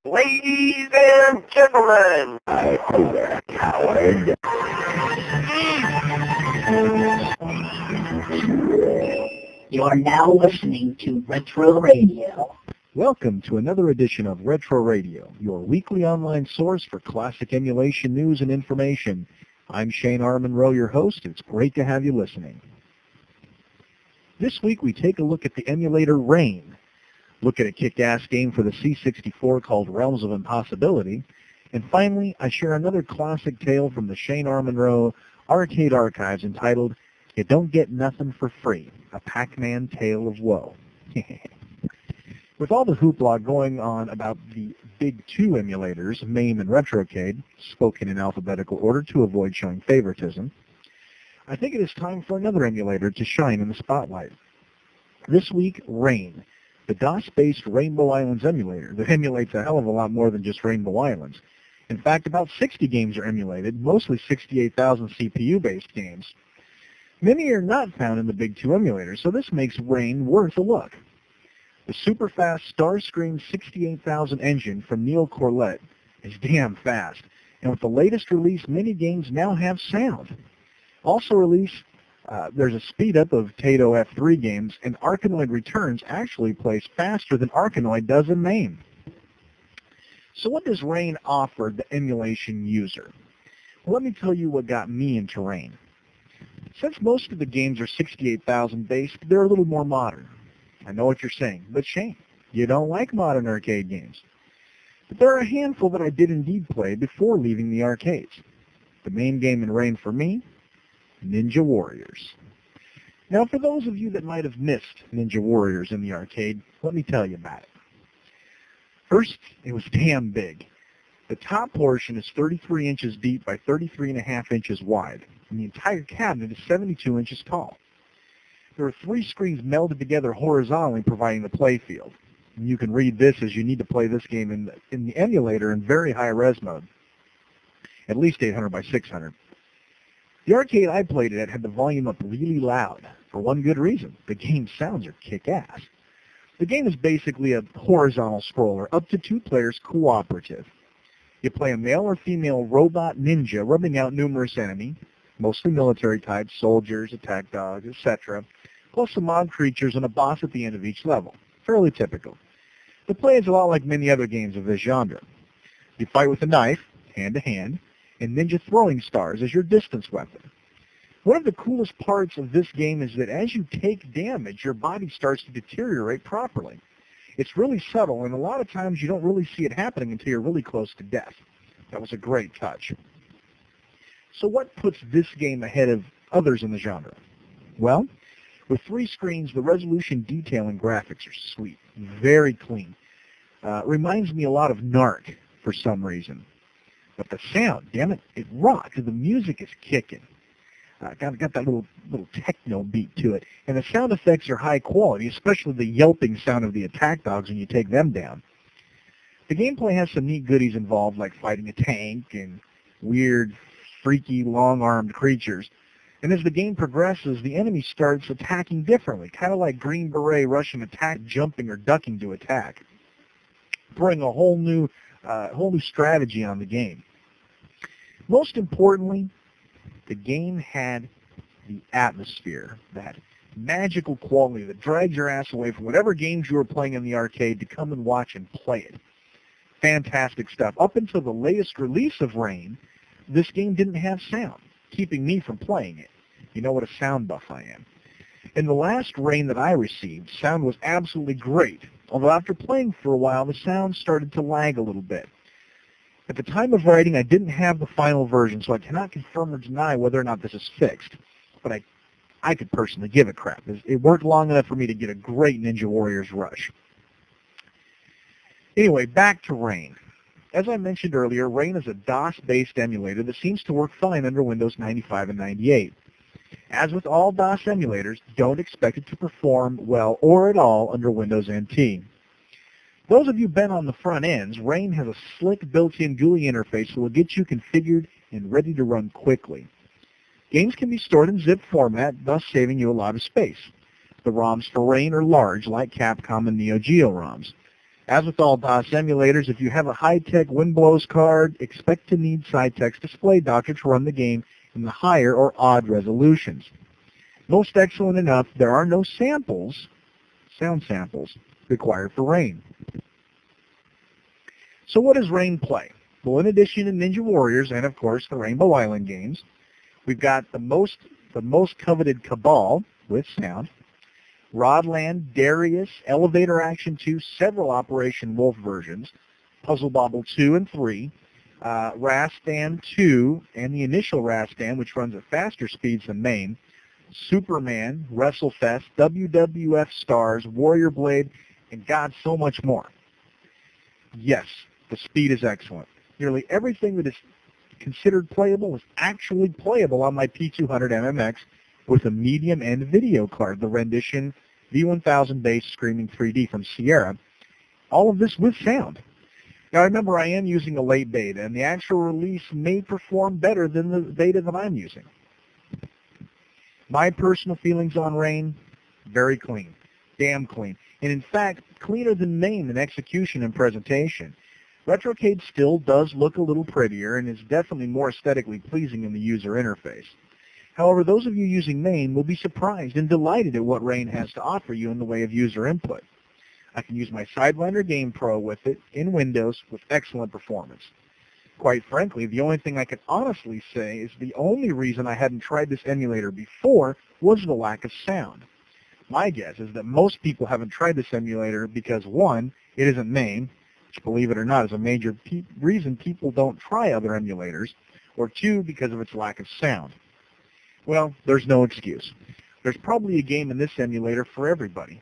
Ladies and gentlemen! Hi there, coward. You are now listening to Retro Radio. Welcome to another edition of Retro Radio, your weekly online source for classic emulation news and information. I'm Shane R. Monroe, your host. It's great to have you listening. This week we take a look at the emulator Rain, look at a kick-ass game for the C64 called Realms of Impossibility, and finally I share another classic tale from the Shane R. Monroe arcade archives entitled You Don't Get Nothing for Free, a Pac-Man Tale of Woe. With all the hoopla going on about the big two emulators, MAME and RetroCade, spoken in alphabetical order to avoid showing favoritism, I think it is time for another emulator to shine in the spotlight. This week, Rain, the DOS-based Rainbow Islands emulator that emulates a hell of a lot more than just Rainbow Islands. In fact, about 60 games are emulated, mostly 68,000 CPU-based games. Many are not found in the big two emulators, so this makes Rain worth a look. The super-fast Starscream 68,000 engine from Neil Corlett is damn fast, and with the latest release, many games now have sound. Also released, there's a speed-up of Tato F3 games, and Arkanoid Returns actually plays faster than Arkanoid does in MAME. So what does Rain offer the emulation user? Well, let me tell you what got me into Rain. Since most of the games are 68,000 based, they're a little more modern. I know what you're saying, but Shane, you don't like modern arcade games. But there are a handful that I did indeed play before leaving the arcades. The main game in Rain for me, Ninja Warriors. Now, for those of you that might have missed Ninja Warriors in the arcade, let me tell you about it. First, it was damn big. The top portion is 33 inches deep by 33.5 inches wide, and the entire cabinet is 72 inches tall. There are 3 screens melded together horizontally providing the play field. And you can read this as you need to play this game in the emulator in very high res mode, at least 800 by 600. The arcade I played it at had the volume up really loud, for one good reason. The game's sounds are kick-ass. The game is basically a horizontal scroller, up to 2 players cooperative. You play a male or female robot ninja rubbing out numerous enemies, mostly military types, soldiers, attack dogs, etc., plus some odd creatures and a boss at the end of each level. Fairly typical. The play is a lot like many other games of this genre. You fight with a knife, hand-to-hand, and ninja throwing stars as your distance weapon. One of the coolest parts of this game is that as you take damage, your body starts to deteriorate properly. It's really subtle, and a lot of times you don't really see it happening until you're really close to death. That was a great touch. So what puts this game ahead of others in the genre? Well, with 3 screens, the resolution, detail, and graphics are sweet. Very clean. Reminds me a lot of Narc for some reason. But the sound, damn it, it rocks. The music is kicking. Got that little techno beat to it. And the sound effects are high quality, especially the yelping sound of the attack dogs when you take them down. The gameplay has some neat goodies involved, like fighting a tank and weird, freaky, long-armed creatures. And as the game progresses, the enemy starts attacking differently, kind of like Green Beret Russian attack, jumping or ducking to attack, throwing a whole new strategy on the game. Most importantly, the game had the atmosphere, that magical quality that drags your ass away from whatever games you were playing in the arcade to come and watch and play it. Fantastic stuff. Up until the latest release of Rain, this game didn't have sound, keeping me from playing it. You know what a sound buff I am. In the last Rain that I received, sound was absolutely great, although after playing for a while, the sound started to lag a little bit. At the time of writing, I didn't have the final version, so I cannot confirm or deny whether or not this is fixed, but I could personally give a crap. It worked long enough for me to get a great Ninja Warriors rush. Anyway, back to Rain. As I mentioned earlier, Rain is a DOS-based emulator that seems to work fine under Windows 95 and 98. As with all DOS emulators, don't expect it to perform well or at all under Windows NT. Those of you been on the front ends, Rain has a slick built-in GUI interface that will get you configured and ready to run quickly. Games can be stored in zip format, thus saving you a lot of space. The ROMs for Rain are large, like Capcom and Neo Geo ROMs. As with all DOS emulators, if you have a high-tech Winblows card, expect to need SciTech's Display Doctor to run the game in the higher or odd resolutions. Most excellent enough, there are no samples, sound samples, required for Rain. So what does Rain play? Well, in addition to Ninja Warriors and, of course, the Rainbow Island games, we've got the most coveted Cabal with sound, Rodland, Darius, Elevator Action 2, several Operation Wolf versions, Puzzle Bobble 2 and 3, Rastan 2, and the initial Rastan, which runs at faster speeds than main, Superman, WrestleFest, WWF Stars, Warrior Blade, and God, so much more. Yes, the speed is excellent. Nearly everything that is considered playable is actually playable on my P200 MMX with a medium-end video card, the Rendition V1000 base Screaming 3D from Sierra. All of this with sound. Now remember, I am using a late beta, and the actual release may perform better than the beta that I'm using. My personal feelings on Rain, very clean, damn clean, and in fact, cleaner than main in execution and presentation. RetroCade still does look a little prettier and is definitely more aesthetically pleasing in the user interface. However, those of you using main will be surprised and delighted at what Rain has to offer you in the way of user input. I can use my Sidewinder Game Pro with it in Windows with excellent performance. Quite frankly, the only thing I can honestly say is the only reason I hadn't tried this emulator before was the lack of sound. My guess is that most people haven't tried this emulator because, one, it isn't main, which, believe it or not, is a major reason people don't try other emulators, or two, because of its lack of sound. Well, there's no excuse. There's probably a game in this emulator for everybody.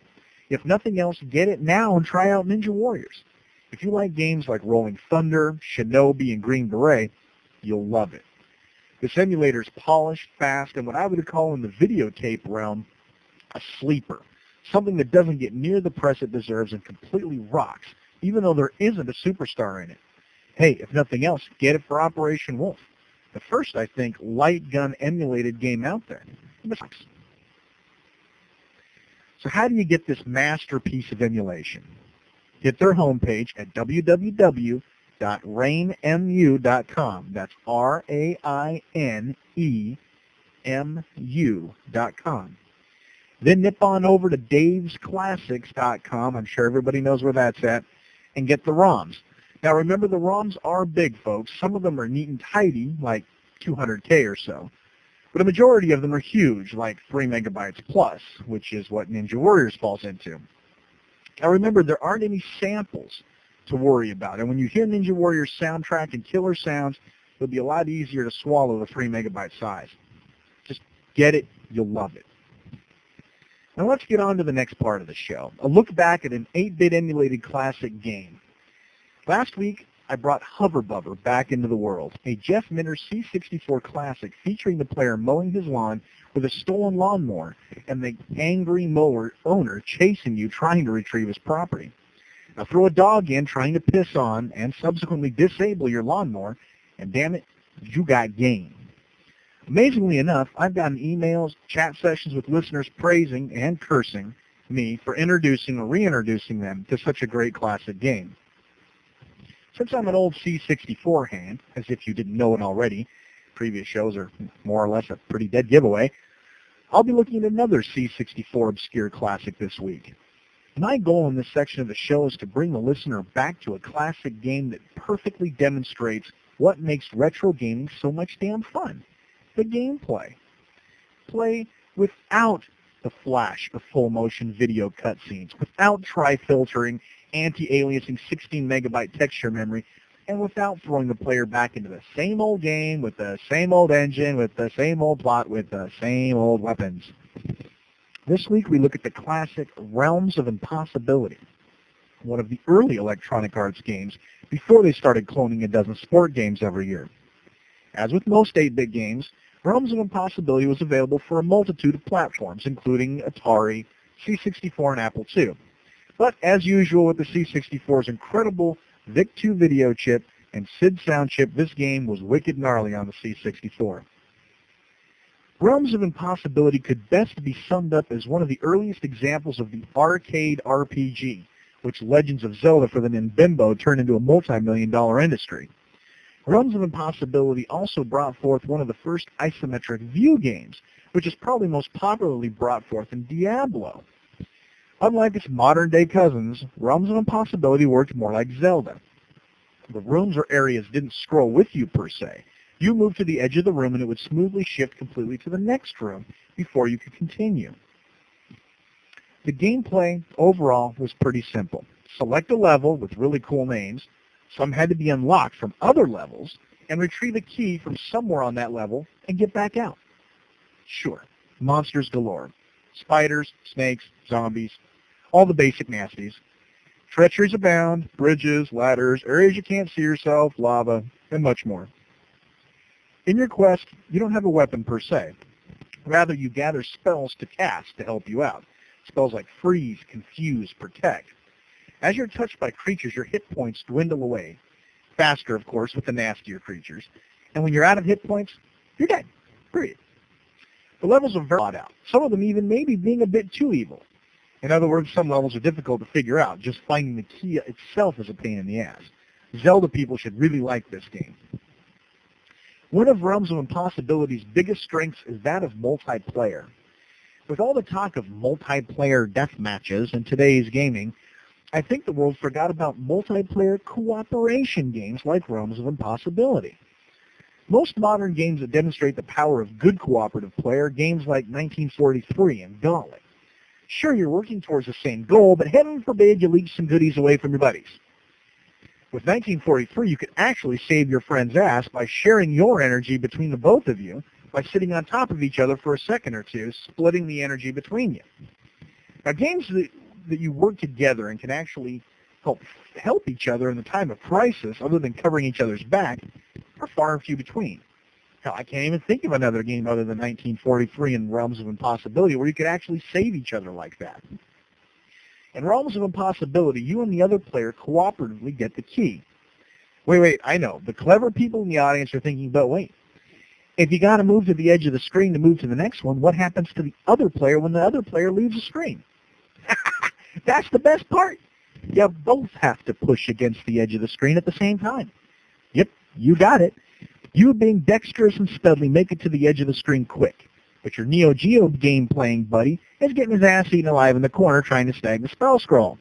If nothing else, get it now and try out Ninja Warriors. If you like games like Rolling Thunder, Shinobi, and Green Beret, you'll love it. This emulator is polished, fast, and what I would call in the videotape realm, a sleeper. Something that doesn't get near the press it deserves and completely rocks, even though there isn't a superstar in it. Hey, if nothing else, get it for Operation Wolf. The first, I think, light gun emulated game out there. So how do you get this masterpiece of emulation? Hit their homepage at www.rainmu.com. That's RAINEMU.com. Then nip on over to davesclassics.com. I'm sure everybody knows where that's at. And get the ROMs. Now remember, the ROMs are big, folks. Some of them are neat and tidy, like 200K or so. But a majority of them are huge, like 3 megabytes plus, which is what Ninja Warriors falls into. Now remember, there aren't any samples to worry about. And when you hear Ninja Warriors soundtrack and killer sounds, it'll be a lot easier to swallow the 3 megabyte size. Just get it. You'll love it. Now let's get on to the next part of the show, a look back at an 8-bit emulated classic game. Last week, I brought Hover Bubber back into the world, a Jeff Minter C64 classic featuring the player mowing his lawn with a stolen lawnmower and the angry mower owner chasing you trying to retrieve his property. Now throw a dog in trying to piss on and subsequently disable your lawnmower, and damn it, you got game. Amazingly enough, I've gotten emails, chat sessions with listeners praising and cursing me for introducing or reintroducing them to such a great classic game. Since I'm an old C64 hand, as if you didn't know it already, previous shows are more or less a pretty dead giveaway, I'll be looking at another C64 obscure classic this week. My goal in this section of the show is to bring the listener back to a classic game that perfectly demonstrates what makes retro gaming so much damn fun. The gameplay. Play without the flash of full-motion video cutscenes, without tri-filtering, anti-aliasing 16 megabyte texture memory, and without throwing the player back into the same old game with the same old engine, with the same old plot, with the same old weapons. This week we look at the classic Realms of Impossibility, one of the early Electronic Arts games before they started cloning a dozen sport games every year. As with most 8-bit games, Realms of Impossibility was available for a multitude of platforms, including Atari, C64, and Apple II. But as usual with the C64's incredible VIC-2 video chip and SID sound chip, this game was wicked gnarly on the C64. Realms of Impossibility could best be summed up as one of the earliest examples of the arcade RPG, which Legends of Zelda for the Nintendo turned into a multi-million-dollar industry. Realms of Impossibility also brought forth one of the first isometric view games, which is probably most popularly brought forth in Diablo. Unlike its modern-day cousins, Realms of Impossibility worked more like Zelda. The rooms or areas didn't scroll with you per se. You moved to the edge of the room and it would smoothly shift completely to the next room before you could continue. The gameplay overall was pretty simple. Select a level with really cool names. Some had to be unlocked from other levels, and retrieve a key from somewhere on that level and get back out. Sure, monsters galore. Spiders, snakes, zombies, all the basic nasties. Treacheries abound, bridges, ladders, areas you can't see yourself, lava, and much more. In your quest, you don't have a weapon per se. Rather, you gather spells to cast to help you out. Spells like freeze, confuse, protect. As you're touched by creatures, your hit points dwindle away. Faster, of course, with the nastier creatures. And when you're out of hit points, you're dead. Period. The levels are very thought out. Some of them even maybe being a bit too evil. In other words, some levels are difficult to figure out. Just finding the key itself is a pain in the ass. Zelda people should really like this game. One of Realms of Impossibility's biggest strengths is that of multiplayer. With all the talk of multiplayer death matches in today's gaming, I think the world forgot about multiplayer cooperation games like Realms of Impossibility. Most modern games that demonstrate the power of good cooperative play are games like 1943 and Gauntlet. Sure, you're working towards the same goal, but heaven forbid you leak some goodies away from your buddies. With 1943, you could actually save your friend's ass by sharing your energy between the both of you by sitting on top of each other for a second or two, splitting the energy between you. Now, games that you work together and can actually help each other in the time of crisis, other than covering each other's back, are far and few between. Hell, I can't even think of another game other than 1943 and Realms of Impossibility where you could actually save each other like that. In Realms of Impossibility, you and the other player cooperatively get the key. Wait, I know. The clever people in the audience are thinking, but wait. If you got to move to the edge of the screen to move to the next one, what happens to the other player when the other player leaves the screen? That's the best part. You both have to push against the edge of the screen at the same time. Yep, you got it. You being dexterous and stealthy make it to the edge of the screen quick. But your Neo Geo game-playing buddy is getting his ass eaten alive in the corner trying to snag the spell scroll.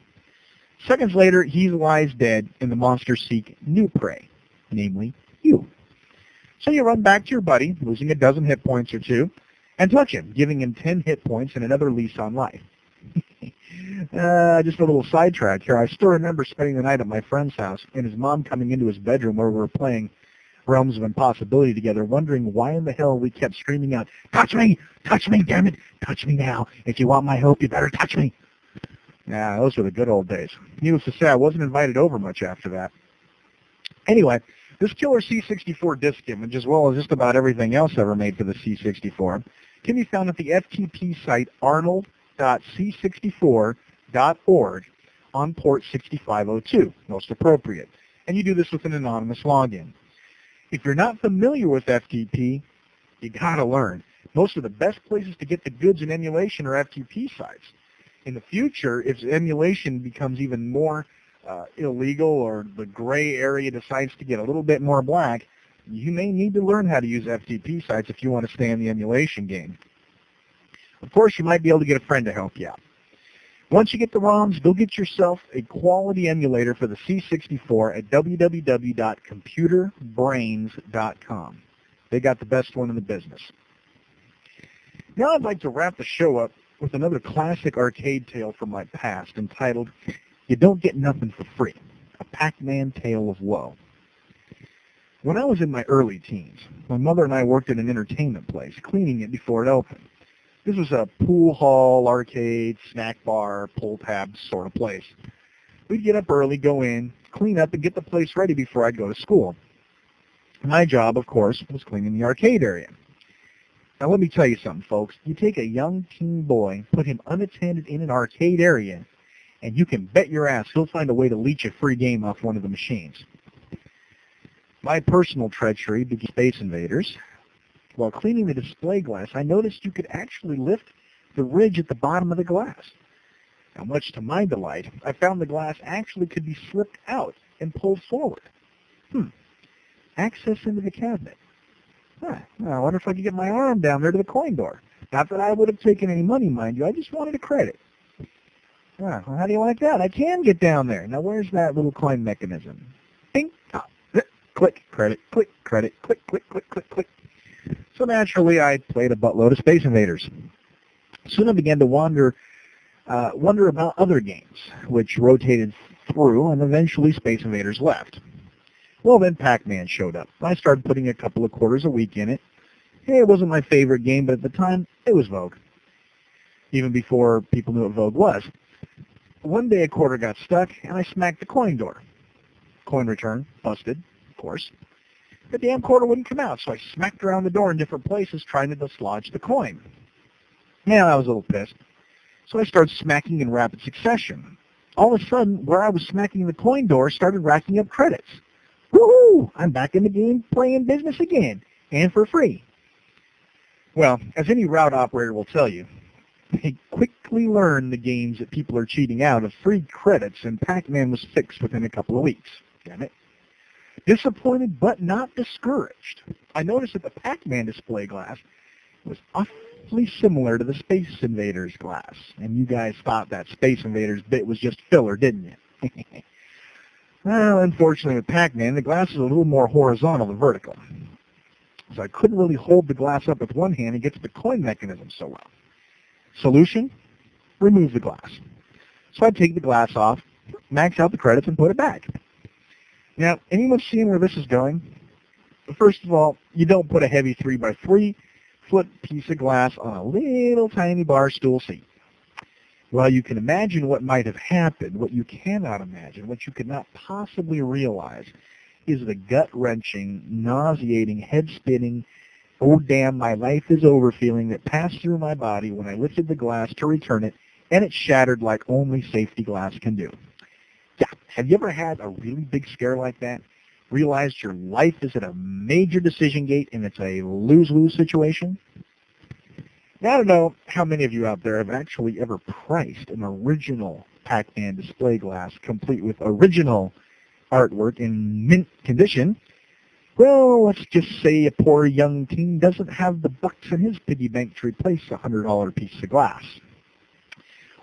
Seconds later, he lies dead, and the monsters seek new prey, namely you. So you run back to your buddy, losing a dozen hit points or two, and touch him, giving him 10 hit points and another lease on life. Just a little sidetrack here. I still remember spending the night at my friend's house and his mom coming into his bedroom where we were playing Realms of Impossibility together, wondering why in the hell we kept screaming out, touch me, damn it, touch me now. If you want my help, you better touch me. Yeah, those were the good old days. Needless to say, I wasn't invited over much after that. Anyway, this killer C64 disc image, as well as just about everything else ever made for the C64, can be found at the FTP site arnold.c64.org on port 6502, most appropriate. And you do this with an anonymous login. If you're not familiar with FTP, you gotta learn. Most of the best places to get the goods in emulation are FTP sites. In the future, if emulation becomes even more illegal or the gray area decides to get a little bit more black, you may need to learn how to use FTP sites if you want to stay in the emulation game. Of course, you might be able to get a friend to help you out. Once you get the ROMs, go get yourself a quality emulator for the C64 at www.computerbrains.com. They got the best one in the business. Now I'd like to wrap the show up with another classic arcade tale from my past entitled, You Don't Get Nothing for Free, a Pac-Man Tale of Woe. When I was in my early teens, my mother and I worked at an entertainment place, cleaning it before it opened. This was a pool hall, arcade, snack bar, pull tab sort of place. We'd get up early, go in, clean up, and get the place ready before I'd go to school. My job, of course, was cleaning the arcade area. Now let me tell you something, folks. You take a young teen boy, put him unattended in an arcade area, and you can bet your ass he'll find a way to leech a free game off one of the machines. My personal treachery began Space Invaders. While cleaning the display glass, I noticed you could actually lift the ridge at the bottom of the glass. Now, much to my delight, I found the glass actually could be slipped out and pulled forward. Access into the cabinet. Well, I wonder if I could get my arm down there to the coin door. Not that I would have taken any money, mind you. I just wanted a credit. Well, how do you like that? I can get down there. Now, where's that little coin mechanism? Bing, click, credit, click, click, click, click, click, click. So naturally, I played a buttload of Space Invaders. Soon I began to wonder about other games, which rotated through, and eventually Space Invaders left. Well, then Pac-Man showed up. I started putting a couple of quarters a week in it. Hey, it wasn't my favorite game, but at the time, it was Vogue, even before people knew what Vogue was. One day a quarter got stuck, and I smacked the coin door. Coin return, busted, of course. The damn quarter wouldn't come out, so I smacked around the door in different places trying to dislodge the coin. Yeah, I was a little pissed. So I started smacking in rapid succession. All of a sudden, where I was smacking the coin door started racking up credits. Woohoo! I'm back in the game playing business again, and for free. Well, as any route operator will tell you, they quickly learn the games that people are cheating out of free credits, and Pac-Man was fixed within a couple of weeks. Damn it. Disappointed but not discouraged, I noticed that the Pac-Man display glass was awfully similar to the Space Invaders glass. And you guys thought that Space Invaders bit was just filler, didn't you? Well, unfortunately with Pac-Man, the glass is a little more horizontal than vertical. So I couldn't really hold the glass up with one hand and get to the coin mechanism so well. Solution? Remove the glass. So I'd take the glass off, max out the credits, and put it back. Now, anyone seeing where this is going? First of all, you don't put a heavy 3x3 foot piece of glass on a little tiny bar stool seat. Well, you can imagine what might have happened. What you cannot imagine, what you could not possibly realize, is the gut-wrenching, nauseating, head-spinning, oh damn, my life is over feeling that passed through my body when I lifted the glass to return it, and it shattered like only safety glass can do. Yeah, have you ever had a really big scare like that? Realized your life is at a major decision gate and it's a lose-lose situation? Now, I don't know how many of you out there have actually ever priced an original Pac-Man display glass complete with original artwork in mint condition. Well, let's just say a poor young teen doesn't have the bucks in his piggy bank to replace a $100 piece of glass.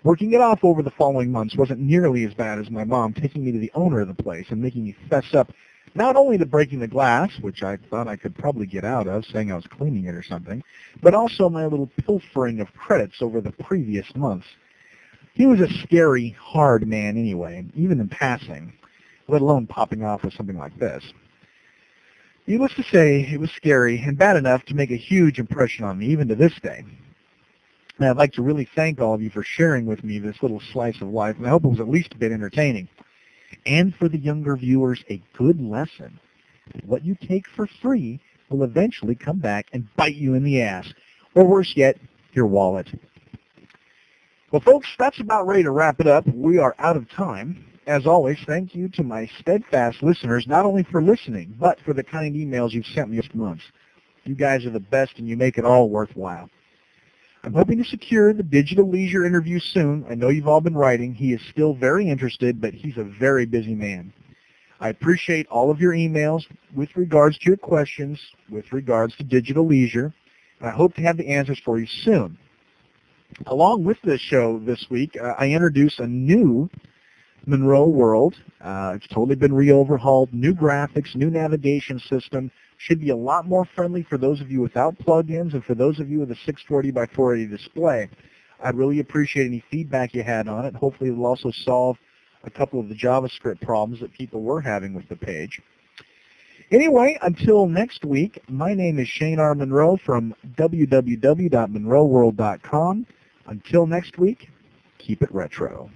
Working it off over the following months wasn't nearly as bad as my mom taking me to the owner of the place and making me fess up not only to breaking the glass, which I thought I could probably get out of, saying I was cleaning it or something, but also my little pilfering of credits over the previous months. He was a scary, hard man anyway, even in passing, let alone popping off with something like this. Needless to say, it was scary and bad enough to make a huge impression on me, even to this day. And I'd like to really thank all of you for sharing with me this little slice of life, and I hope it was at least a bit entertaining. And for the younger viewers, a good lesson. What you take for free will eventually come back and bite you in the ass, or worse yet, your wallet. Well, folks, that's about ready to wrap it up. We are out of time. As always, thank you to my steadfast listeners, not only for listening, but for the kind emails you've sent me this month. You guys are the best, and you make it all worthwhile. I'm hoping to secure the Digital Leisure interview soon. I know you've all been writing. He is still very interested, but he's a very busy man. I appreciate all of your emails with regards to your questions, with regards to Digital Leisure, and I hope to have the answers for you soon. Along with this show this week, I introduce a new Monroe World. It's totally been re-overhauled, new graphics, new navigation system. Should be a lot more friendly for those of you without plugins and for those of you with a 640 by 480 display. I'd really appreciate any feedback you had on it. Hopefully it will also solve a couple of the JavaScript problems that people were having with the page. Anyway, until next week, my name is Shane R. Monroe from www.monroeworld.com. Until next week, keep it retro.